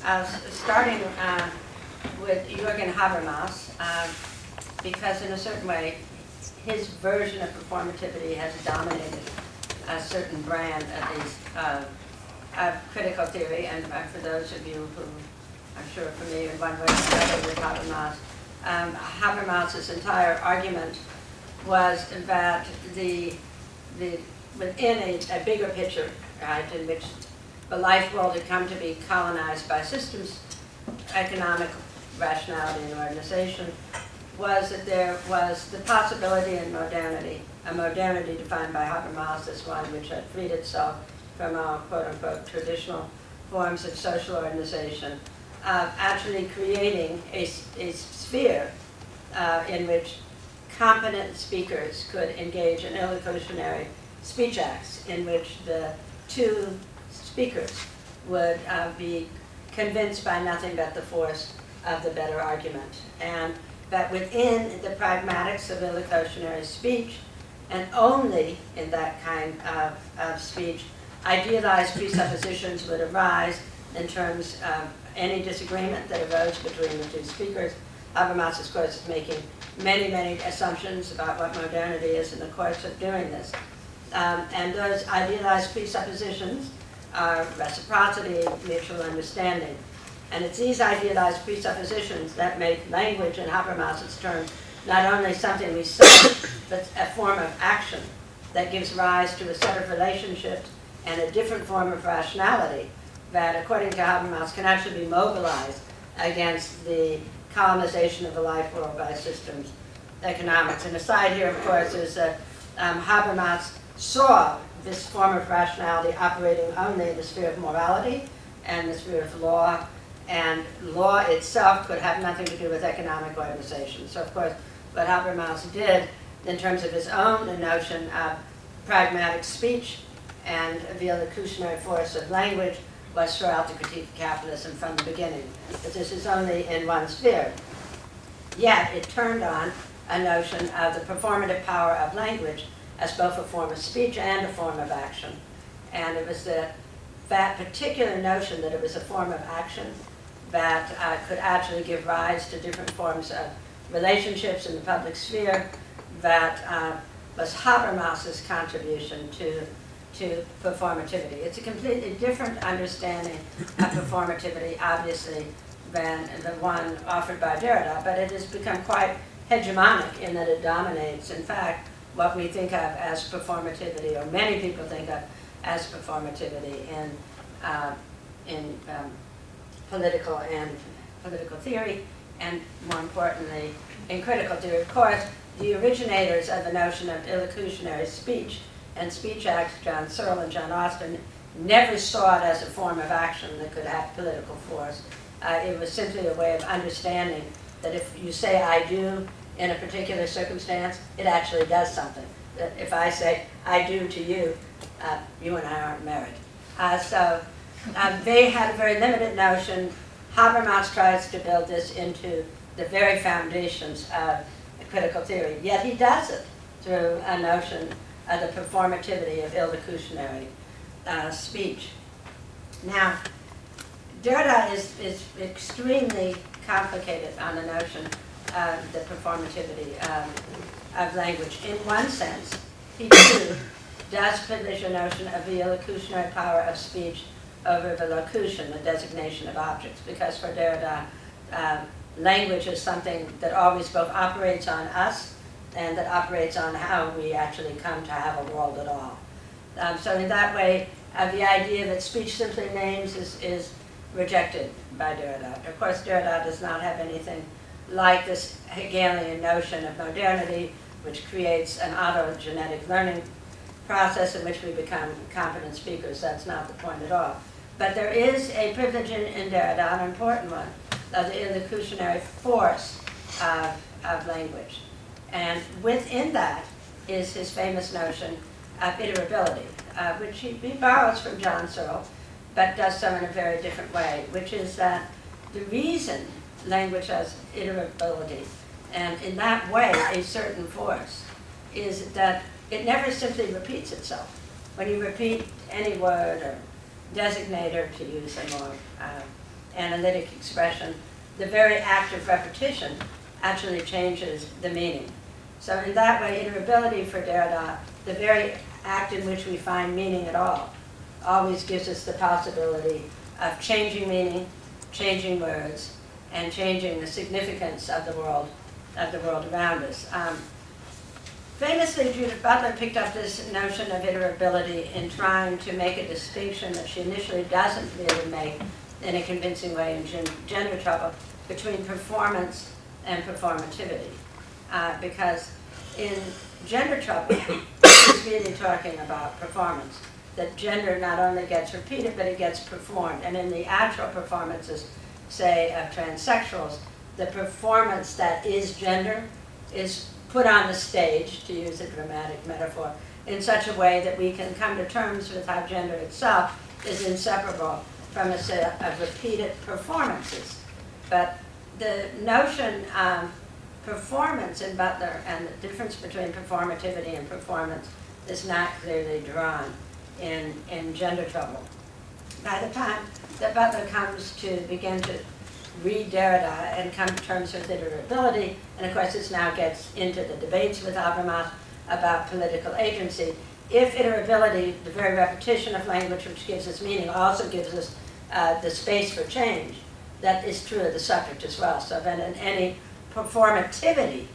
Starting with Jürgen Habermas, because in a certain way, his version of performativity has dominated a certain brand, at least, of critical theory. And for those of you who I'm sure are familiar in one way or another with Habermas, Habermas's entire argument was that within a bigger picture, right, in which the life world had come to be colonized by systems, economic rationality and organization, was that there was the possibility in modernity, a modernity defined by Habermas as one which had freed itself from our quote-unquote traditional forms of social organization, actually creating a sphere in which competent speakers could engage in illocutionary speech acts in which the two speakers would be convinced by nothing but the force of the better argument. And that within the pragmatics of illocutionary speech, and only in that kind of speech, idealized presuppositions would arise in terms of any disagreement that arose between the two speakers. Habermas, of course, is making many, many assumptions about what modernity is in the course of doing this. And those idealized presuppositions are reciprocity, mutual understanding. And it's these idealized presuppositions that make language, in Habermas's terms, not only something we say, but a form of action that gives rise to a set of relationships and a different form of rationality that, according to Habermas, can actually be mobilized against the colonization of the life world by systems economics. And aside here, of course, is that Habermas saw this form of rationality operating only in the sphere of morality and the sphere of law, and law itself could have nothing to do with economic organization. So, of course, what Habermas did in terms of his own notion of pragmatic speech and the illocutionary force of language was throw out the critique of capitalism from the beginning. But this is only in one sphere. Yet it turned on a notion of the performative power of language as both a form of speech and a form of action. And it was that particular notion that it was a form of action that could actually give rise to different forms of relationships in the public sphere that was Habermas's contribution to performativity. It's a completely different understanding of performativity, obviously, than the one offered by Derrida, but it has become quite hegemonic in that it dominates, in fact, what we think of as performativity, or many people think of as performativity in political theory, and more importantly, in critical theory. Of course, the originators of the notion of illocutionary speech and speech acts, John Searle and John Austin, never saw it as a form of action that could have political force. It was simply a way of understanding that if you say I do in a particular circumstance, it actually does something. That if I say I do to you, you and I aren't married. So they had a very limited notion. Habermas tries to build this into the very foundations of critical theory, yet he does it through a notion of the performativity of illocutionary speech. Now, Derrida is extremely complicated on the notion of the performativity of language. In one sense, he too does privilege a notion of the illocutionary power of speech over the locution, the designation of objects, because for Derrida, language is something that always both operates on us and that operates on how we actually come to have a world at all. So in that way, the idea that speech simply names is rejected by Derrida. Of course, Derrida does not have anything like this Hegelian notion of modernity, which creates an autogenetic learning process in which we become competent speakers. That's not the point at all. But there is a privilege in Derrida, an important one, of the illocutionary force of language. And within that is his famous notion of iterability, which he borrows from John Searle, but does so in a very different way, which is that the reason language has iterability, and in that way a certain force, is that it never simply repeats itself. When you repeat any word or designator, to use a more analytic expression, the very act of repetition actually changes the meaning. So in that way, iterability for Derrida, the very act in which we find meaning at all, always gives us the possibility of changing meaning, changing words, and changing the significance of the world around us. Famously, Judith Butler picked up this notion of iterability in trying to make a distinction that she initially doesn't really make in a convincing way in Gender Trouble between performance and performativity. Because in Gender Trouble, she's really talking about performance, that gender not only gets repeated, but it gets performed. And in the actual performances, say, of transsexuals, the performance that is gender is put on the stage, to use a dramatic metaphor, in such a way that we can come to terms with how gender itself is inseparable from a set of repeated performances. But the notion of performance in Butler and the difference between performativity and performance is not clearly drawn in Gender Trouble. By the time that Butler comes to begin to read Derrida and come to terms with iterability, and of course this now gets into the debates with Habermas about political agency. If iterability, the very repetition of language which gives us meaning, also gives us the space for change, that is true of the subject as well. So then in any performativity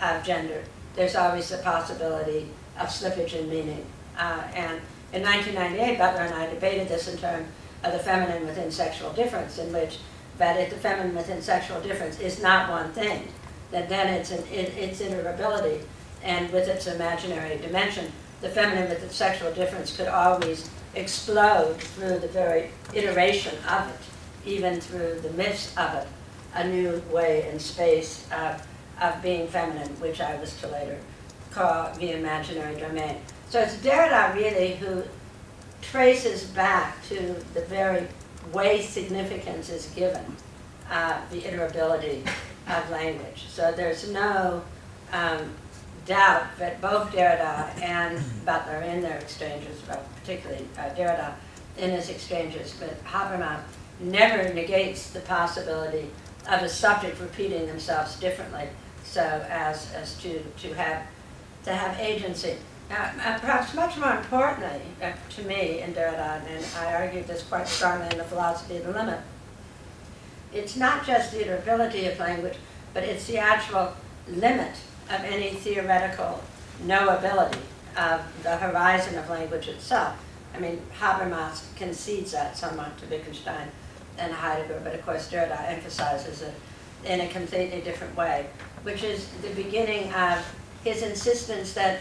of gender, there's always the possibility of slippage in meaning. And in 1998, Butler and I debated this in terms of the feminine within sexual difference, in which that if the feminine within sexual difference is not one thing, that then it's iterability, and with its imaginary dimension, the feminine with its sexual difference could always explode through the very iteration of it, even through the myths of it, a new way and space of being feminine, which I was to later call the imaginary domain. So it's Derrida really who traces back to the very way significance is given, the iterability of language. So there's no doubt that both Derrida and Butler in their exchanges, but particularly Derrida in his exchanges with Habermas, never negates the possibility of a subject repeating themselves differently, so as to have agency. Perhaps much more importantly to me in Derrida, and I argued this quite strongly in the Philosophy of the Limit, it's not just the iterability of language, but it's the actual limit of any theoretical knowability of the horizon of language itself. I mean, Habermas concedes that somewhat to Wittgenstein and Heidegger, but of course Derrida emphasizes it in a completely different way, which is the beginning of his insistence that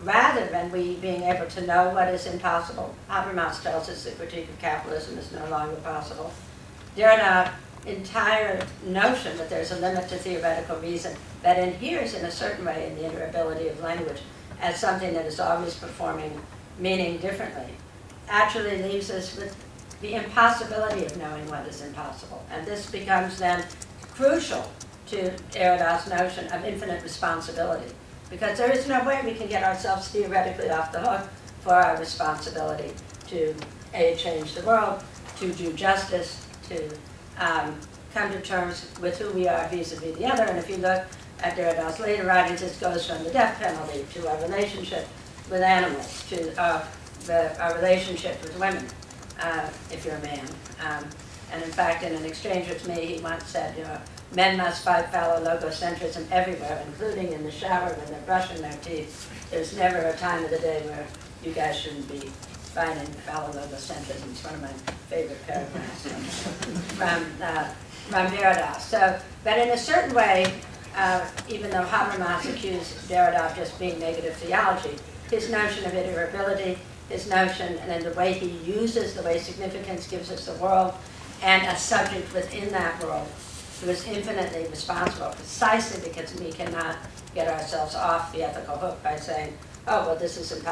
rather than we being able to know what is impossible, Habermas tells us the critique of capitalism is no longer possible. Derrida's entire notion that there's a limit to theoretical reason that adheres in a certain way in the iterability of language as something that is always performing meaning differently, actually leaves us with the impossibility of knowing what is impossible. And this becomes then crucial to Derrida's notion of infinite responsibility, because there is no way we can get ourselves theoretically off the hook for our responsibility to A, change the world, to do justice, to come to terms with who we are vis-a-vis the other. And if you look at Derrida's later writings, this goes from the death penalty to our relationship with animals, to our relationship with women, if you're a man. And in fact, in an exchange with me, he once said, you know, men must fight fallow logocentrism everywhere, including in the shower when they're brushing their teeth. There's never a time of the day where you guys shouldn't be fighting fallow logocentrism. It's one of my favorite paragraphs from Derrida. So, but in a certain way, even though Habermas accused Derrida of just being negative theology, his notion of iterability, his notion, and then the way he uses, the way significance gives us the world, and a subject within that world who is infinitely responsible, precisely because we cannot get ourselves off the ethical hook by saying, oh, well, this is impossible.